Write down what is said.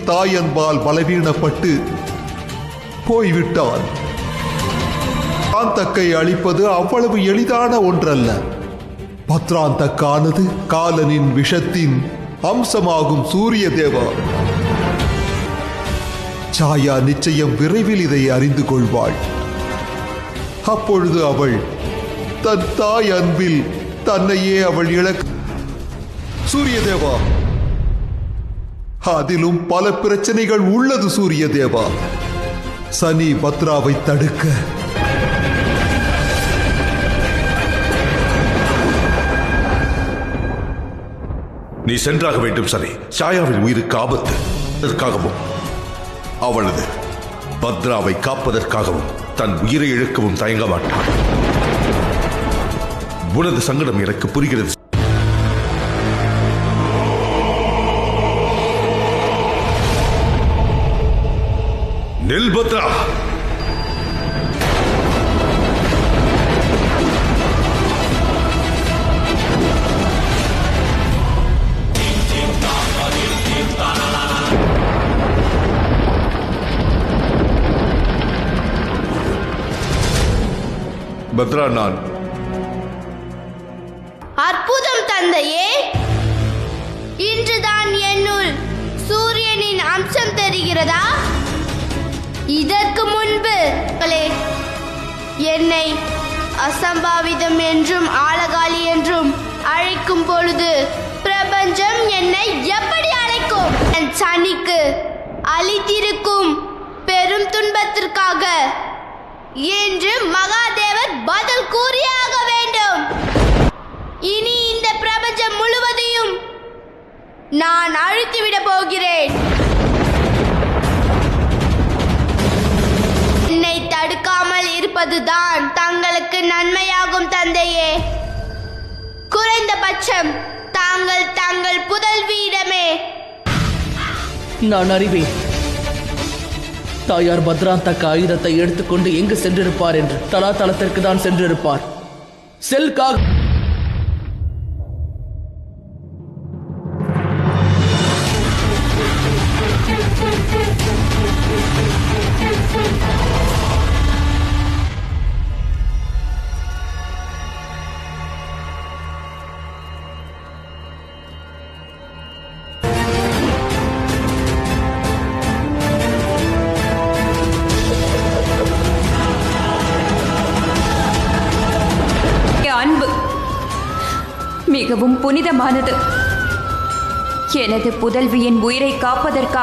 தாயன்பால் பலவீனப்பட்டு போய்விட்டான். பத்ராந்தக்கை அழிப்பது அவ்வளவு எளிதான ஒன்றல்ல. பத்ராந்தக்கானது காலனின் விஷத்தின் அம்சமாகும் சூரிய தேவா. சாயா நிச்சயம் விரைவில் இதை அறிந்து கொள்வாள். அப்பொழுது அவள் தன் தாய் அன்பில் தன்னையே அவள் இழக்க. சூரிய தேவா, அதிலும் பல பிரச்சனைகள் உள்ளது சூரிய தேவா. சனி பத்ராவை தடுக்க நீ சென்றாக வேண்டும் சனி. சாயாவின் உயிருக்கு ஆபத்து. அதற்காகவும் அவளது பத்ராவை காப்பதற்காகவும் தன் உயிரை இழக்கவும் தயங்க மாட்டான். உனது சங்கடம் எனக்கு புரிகிறது. நெல் பத்ரா, பத்ரா, நான் அற்புதம் தந்தையே. இன்றுதான் என்னுள் சூரியனின் அம்சம் தெரிகிறதா? இதற்கு முன்பு என்னை அசம்பாவிதம் என்றும் ஆலகாலி என்றும் அழைக்கும் பொழுது பிரபஞ்சம் என்னை எப்படி அழைக்கும்? என் சனிக்கு அளித்திருக்கும் பெரும் துன்பத்திற்காக என்று மகாதேவர் பதில் கூறியாக வேண்டும். இனி இந்த பிரபஞ்சம் முழுவதையும் நான் அழித்துவிட போகிறேன். என்னை தடுக்காமல் இருப்பதுதான் தங்களுக்கு நன்மையாகும் தந்தையே. குறைந்தபட்சம் தாங்கள் தங்கள் புதல்வியிடமே. நான் அறிவேன். தாயார் பத்ராந்தக்க ஆயுதத்தை எடுத்துக்கொண்டு எங்கு சென்றிருப்பார் என்று. தலாதலத்திற்கு தான் சென்றிருப்பார். செல்காக அன்பு மிகவும் புனிதமானது. எனது புதல்வியின் உயிரை காப்பதற்காக